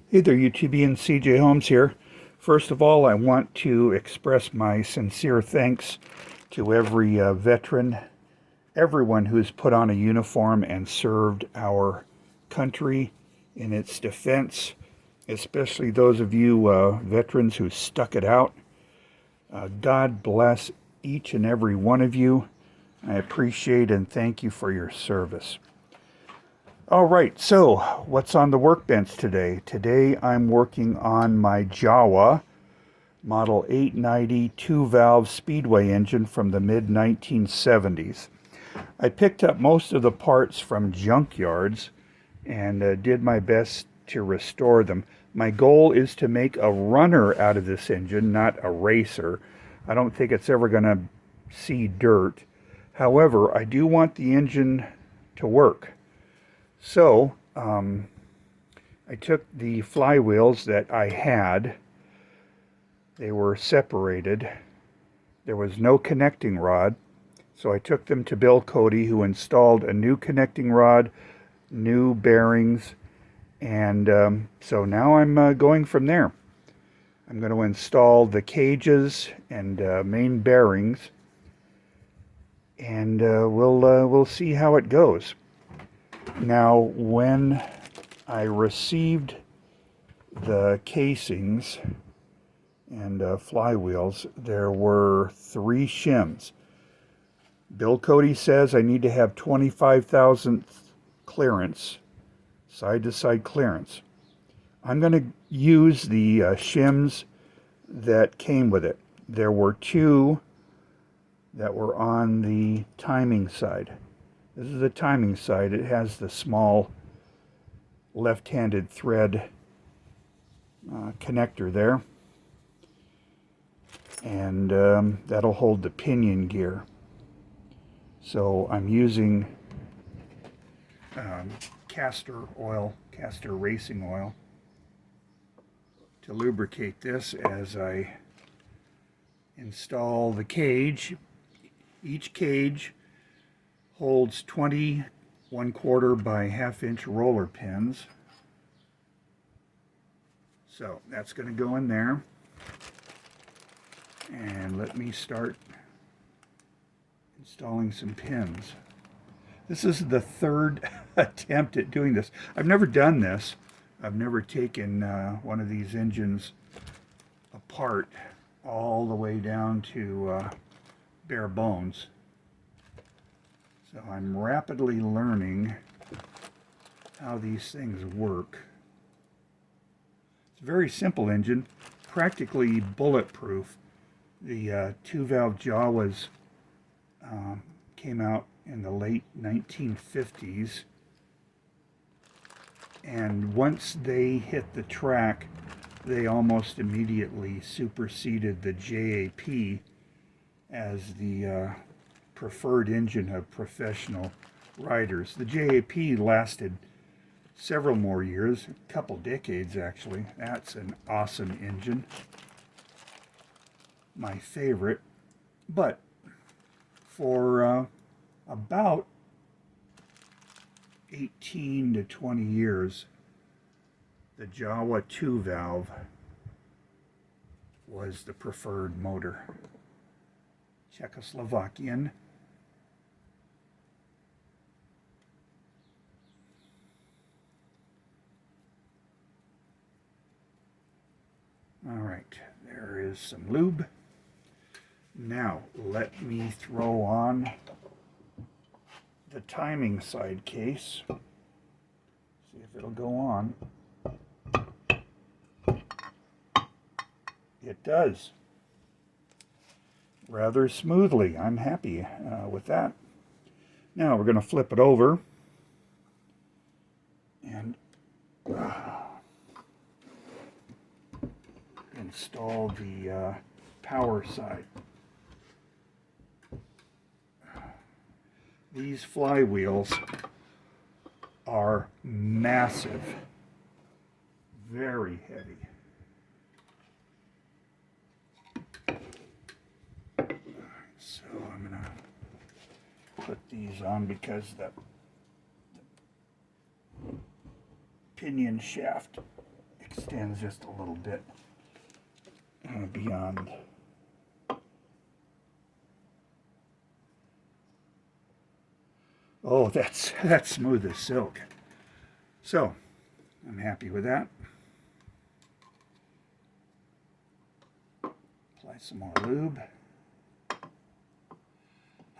Hey there, UTB CJ Holmes here. First of all, I want to express my sincere thanks to every veteran, everyone who's put on a uniform and served our country in its defense, especially those of you veterans who stuck it out. God bless each and every one of you. I appreciate and thank you for your service. All right, so what's on the workbench today? Today I'm working on my JAWA Model 890 two-valve speedway engine from the mid-1970s. I picked up most of the parts from junkyards and did my best to restore them. My goal is to make a runner out of this engine, not a racer. I don't think it's ever going to see dirt. However, I do want the engine to work. So, I took the flywheels that I had. They were separated. There was no connecting rod. So I took them to Bill Cody, who installed a new connecting rod, new bearings, and so now I'm going from there. I'm going to install the cages and main bearings, and we'll see how it goes. Now, when I received the casings and flywheels, there were 3 shims. Bill Cody says I need to have 25 thousandths clearance, side-to-side clearance. I'm going to use the shims that came with it. There were 2 that were on the timing side. This is the timing side. It has the small left-handed thread connector there. And that'll hold the pinion gear. So I'm using castor racing oil, to lubricate this as I install the cage. Each cage holds 20 1/4 by 1/2 inch roller pins. So that's going to go in there. And let me start installing some pins. This is the 3rd attempt at doing this. I've never done this. I've never taken one of these engines apart all the way down to bare bones. So I'm rapidly learning how these things work. It's a very simple engine, practically bulletproof. The two-valve JAWAs came out in the late 1950s, and once they hit the track, they almost immediately superseded the JAP as the preferred engine of professional riders. The JAP lasted several more years, a couple decades actually. That's an awesome engine, my favorite. But for about 18 to 20 years, the JAWA 2-valve was the preferred motor. Czechoslovakian. All right, there is some lube. Now, let me throw on the timing side case. See if it'll go on. It does. Rather smoothly. I'm happy with that. Now we're going to flip it over and install the power side. These flywheels are massive, very heavy. So I'm going to put these on because the pinion shaft extends just a little bit beyond. Oh, that's smooth as silk. So, I'm happy with that. Apply some more lube.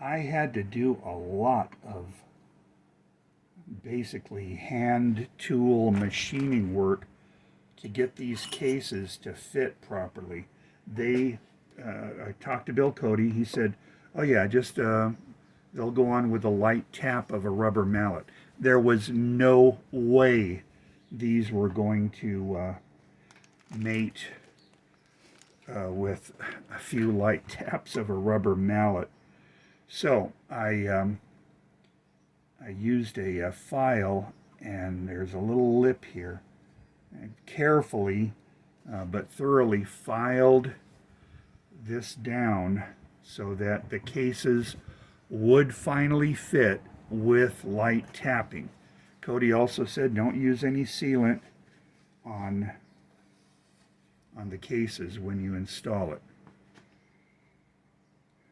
I had to do a lot of basically hand tool machining work to get these cases to fit properly. I talked to Bill Cody. He said, oh yeah, just they'll go on with a light tap of a rubber mallet. There was no way these were going to mate with a few light taps of a rubber mallet. So I used a file, and there's a little lip here. And carefully but thoroughly filed this down so that the cases would finally fit with light tapping. Cody also said don't use any sealant on the cases when you install it.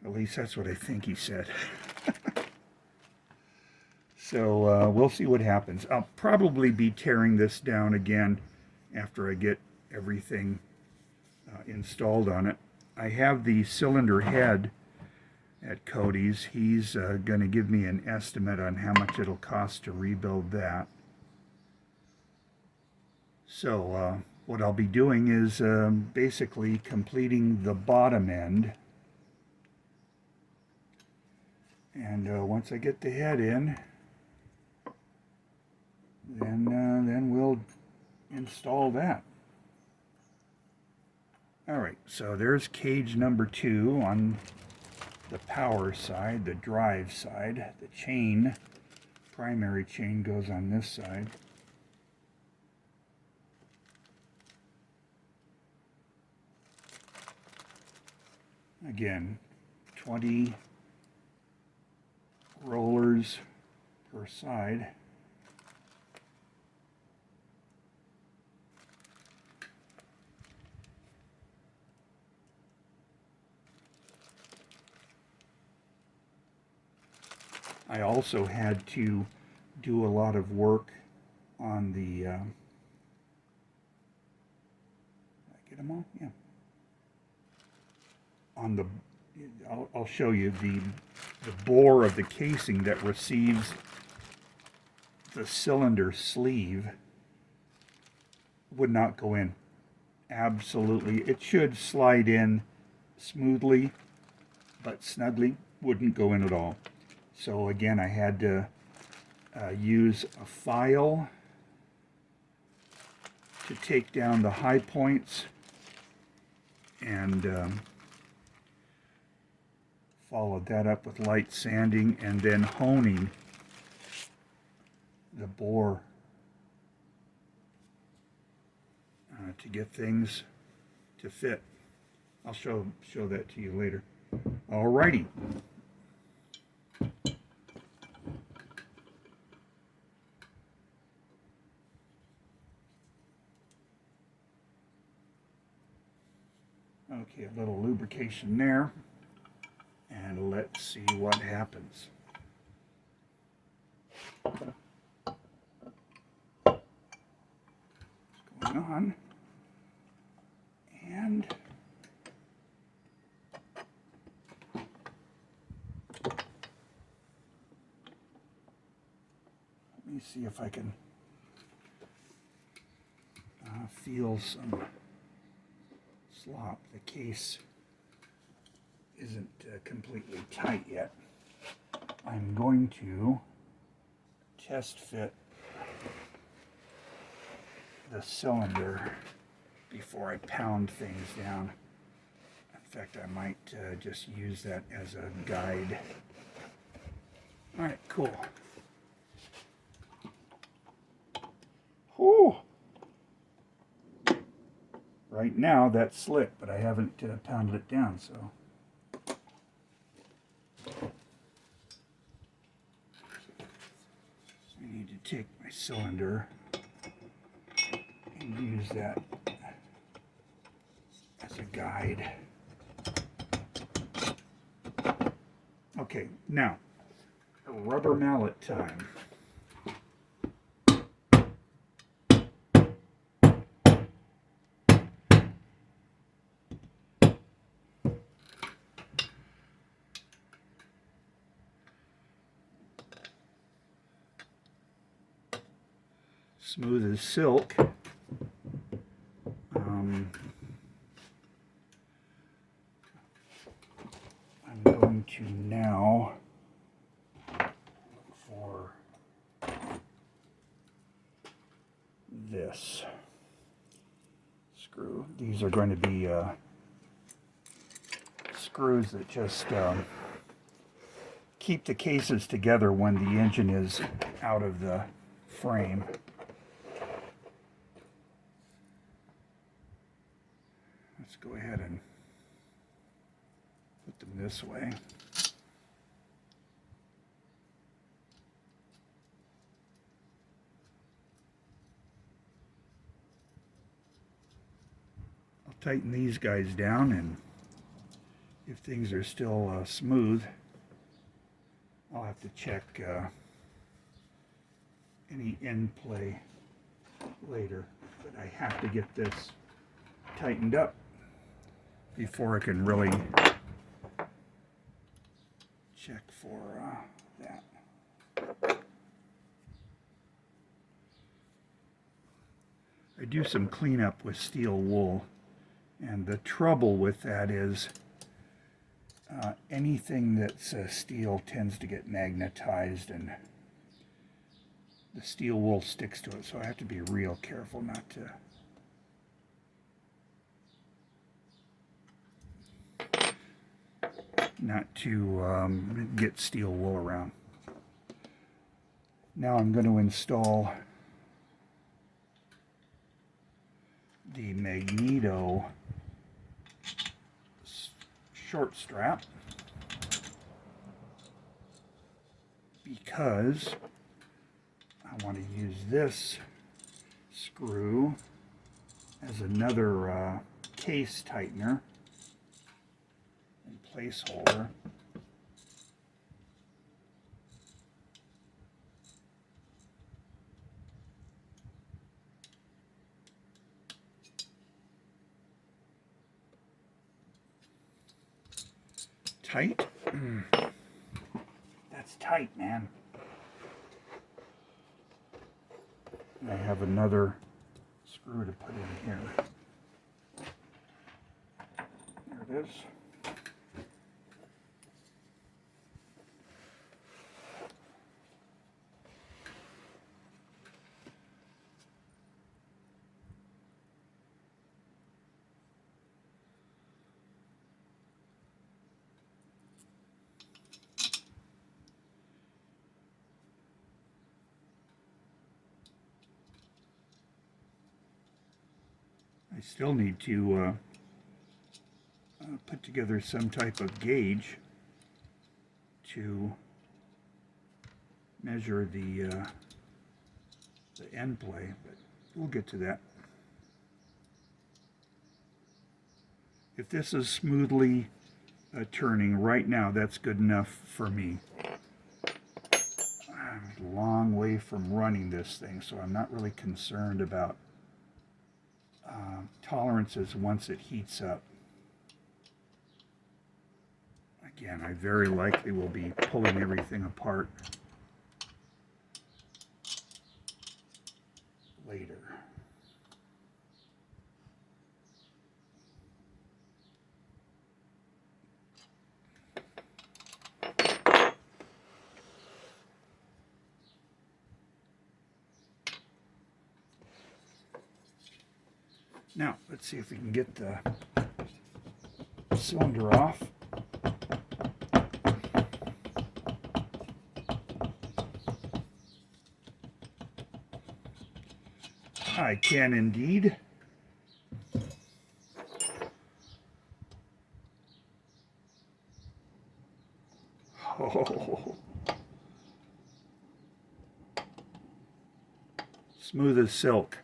At least that's what I think he said. So we'll see what happens. I'll probably be tearing this down again after I get everything installed on it. I have the cylinder head at Cody's. He's going to give me an estimate on how much it'll cost to rebuild that. So what I'll be doing is basically completing the bottom end. And once I get the head in, then we'll install that. All right, so there's cage number 2 on the power side, the drive side. The chain, primary chain, goes on this side. Again, 20 rollers per side. I also had to do a lot of work on the, did I get them all? Yeah. On the, I'll show you the bore of the casing that receives the cylinder sleeve would not go in. Absolutely. It should slide in smoothly, but snugly wouldn't go in at all. So again, I had to use a file to take down the high points and followed that up with light sanding and then honing the bore to get things to fit. I'll show that to you later. Alrighty. Okay, a little lubrication there, and let's see what happens. What's going on? And let me see if I can feel some slop. The case isn't completely tight yet. I'm going to test fit the cylinder before I pound things down. In fact, I might just use that as a guide. All right, cool. Whew. Right now that's slick, but I haven't pounded it down, so. I need to take my cylinder and use use that as a guide. Okay, now, rubber mallet time. Smooth as silk. I'm going to now look for this screw. These are going to be screws that just keep the cases together when the engine is out of the frame. Let's go ahead and put them this way. I'll tighten these guys down, and if things are still smooth, I'll have to check any end play later. But I have to get this tightened up before I can really check for that. I do some cleanup with steel wool, and the trouble with that is anything that's steel tends to get magnetized, and the steel wool sticks to it, so I have to be real careful not to get steel wool around. Now I'm going to install the magneto short strap, because I want to use this screw as another case tightener and placeholder. Tight. That's tight, man. I have another screw to put in here. There it is. I still need to put together some type of gauge to measure the end play, but we'll get to that. If this is smoothly turning right now, that's good enough for me. I'm a long way from running this thing, so I'm not really concerned about tolerances once it heats up. Again, I very likely will be pulling everything apart later. Now, let's see if we can get the cylinder off. I can indeed. Oh. Smooth as silk.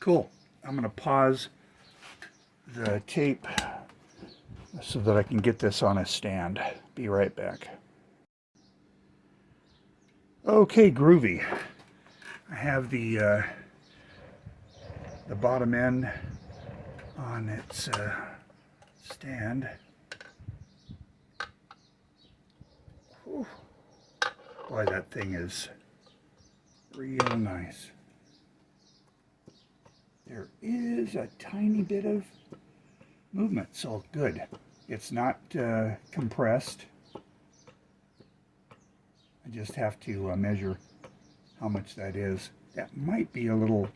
Cool. I'm going to pause the tape so that I can get this on a stand. Be right back. Okay, groovy. I have the bottom end on its stand. Whew. Boy, that thing is real nice. There is a tiny bit of movement, so good. It's not compressed. I just have to measure how much that is. That might be a little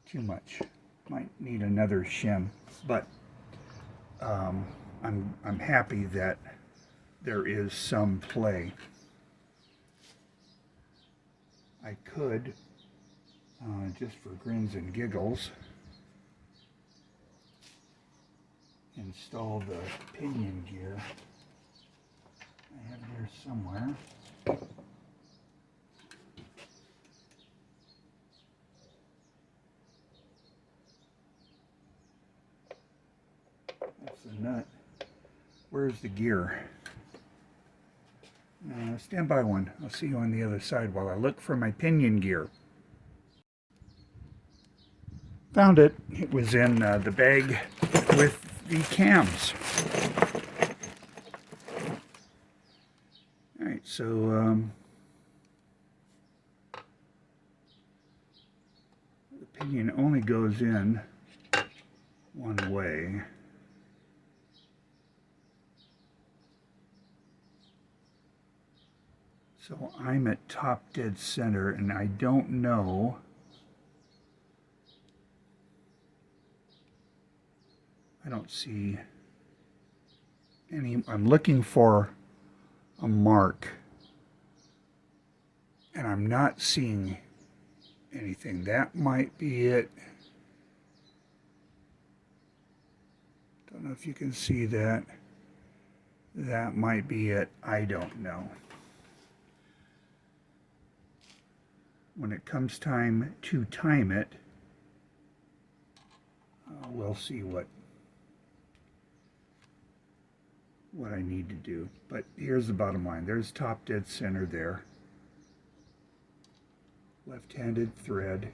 too much. Might need another shim, but I'm happy that there is some play. I could, just for grins and giggles, install the pinion gear. I have it here somewhere. That's the nut. Where's the gear? Stand by one. I'll see you on the other side while I look for my pinion gear. Found it. It was in the bag with the cams. Alright, so the pinion only goes in one way. So I'm at top dead center, and I don't know I don't see any. I'm looking for a mark, and I'm not seeing anything. That might be it. Don't know if you can see that. That might be it. I don't know. When it comes time to time it, we'll see what I need to do. But here's the bottom line. There's top dead center there. Left-handed thread.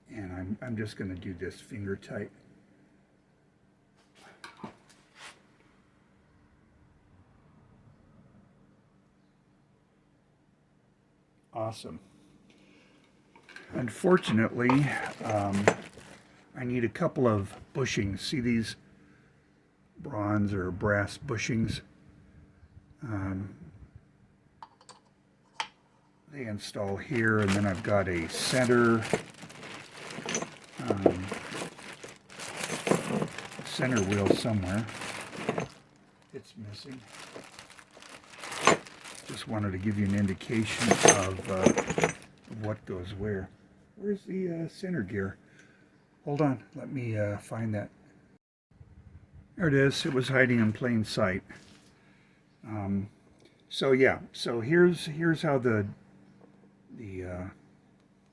And I'm just going to do this finger tight. Awesome. Unfortunately, I need a couple of bushings. See these bronze or brass bushings? They install here, and then I've got a center wheel somewhere. It's missing. Just wanted to give you an indication of what goes where. Where's the center gear? Hold on, let me find that. There it is. It was hiding in plain sight. So yeah, so here's how the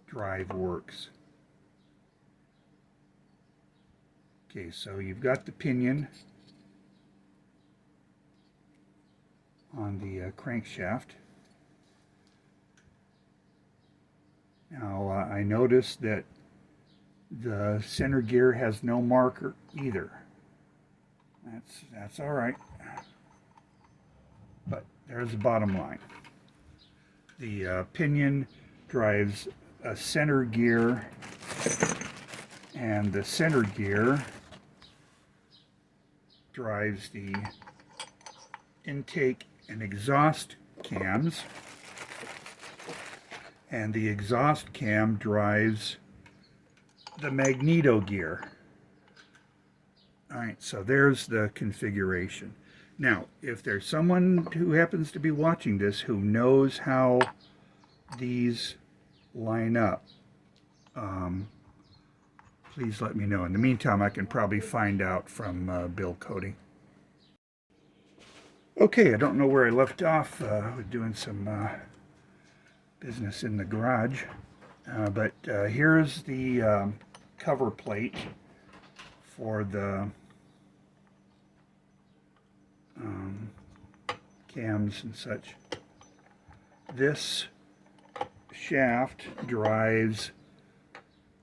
drive works. Okay, so you've got the pinion on the crankshaft. Now I noticed that the center gear has no marker either. That's all right. But there's the bottom line. The pinion drives a center gear, and the center gear drives the intake and exhaust cams, and the exhaust cam drives the magneto gear. Alright, so there's the configuration. Now, if there's someone who happens to be watching this who knows how these line up, please let me know. In the meantime, I can probably find out from Bill Cody. Okay, I don't know where I left off. We're doing some business in the garage. But here's the cover plate for the cams and such. This shaft drives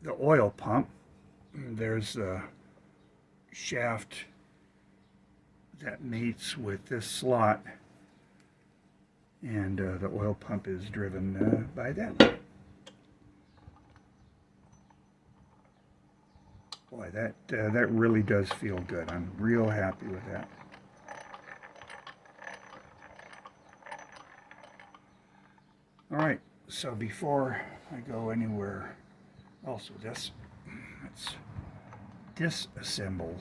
the oil pump. There's a shaft that mates with this slot, and the oil pump is driven by that. Boy, that really does feel good. I'm real happy with that. All right, so before I go anywhere else with this, let's disassemble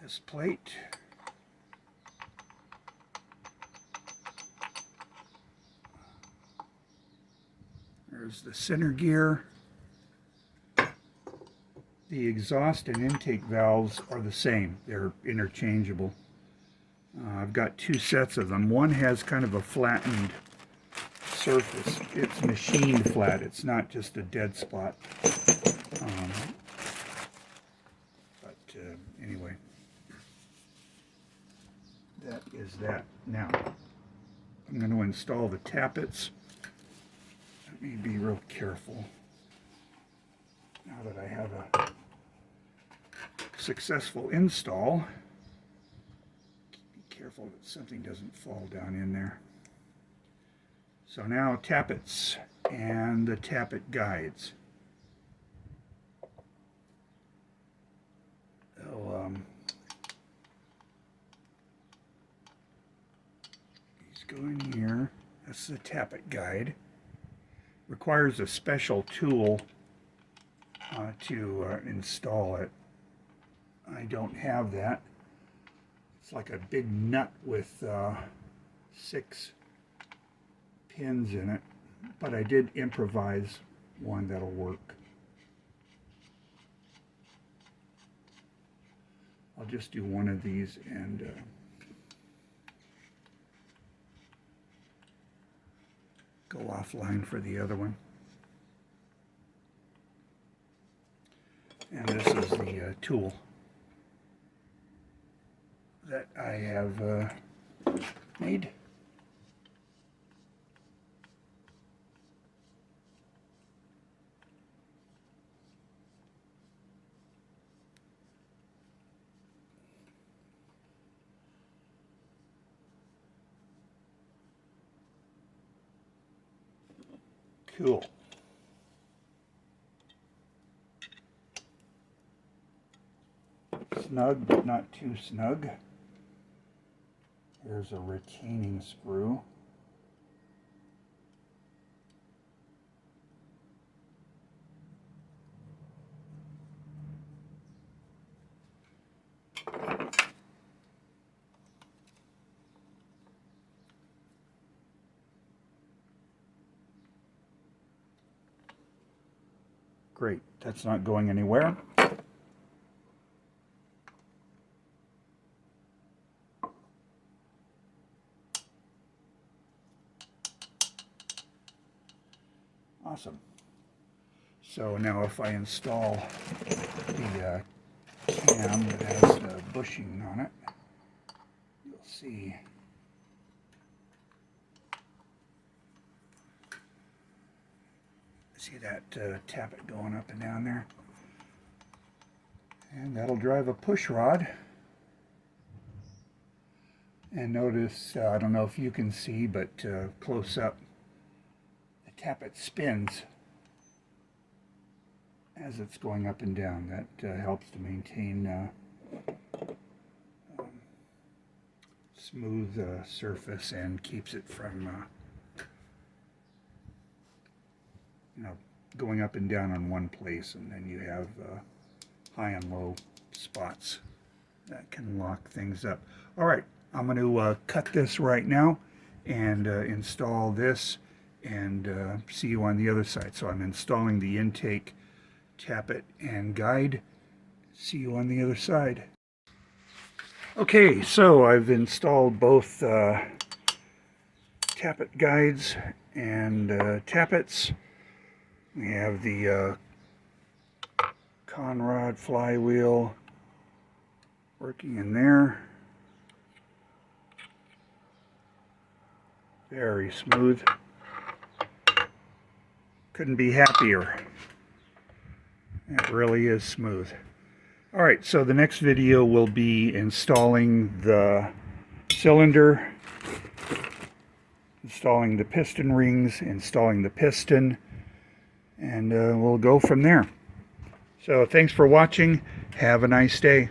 this plate. There's the center gear. The exhaust and intake valves are the same. They're interchangeable. I've got two sets of them. One has kind of a flattened surface. It's machined flat. It's not just a dead spot. Anyway, that is that. Now, I'm going to install the tappets. Let me be real careful. Now that I have a successful install, be careful that something doesn't fall down in there. So now tappets and the tappet guides. So, these go in here. That's the tappet guide. Requires a special tool to install it. I don't have that. It's like a big nut with 6 pins in it, but I did improvise one that'll work. I'll just do one of these and go offline for the other one. And this is the tool that I have made. Cool. Snug, but not too snug. Here's a retaining screw. Great, that's not going anywhere. Awesome. So now if I install the cam that has the bushing on it, you'll see that tappet going up and down there. And that'll drive a push rod. And notice, I don't know if you can see, but close up, the tappet spins as it's going up and down. That helps to maintain smooth surface and keeps it from going up and down on one place, and then you have high and low spots that can lock things up. All right, I'm going to cut this right now and install this and see you on the other side. So I'm installing the intake, tappet, and guide. See you on the other side. Okay, so I've installed both Tappet guides and Tappets. We have the Conrod flywheel working in there. Very smooth. Couldn't be happier. It really is smooth. Alright, so the next video will be installing the cylinder, installing the piston rings, installing the piston, and we'll go from there. So thanks for watching. Have a nice day.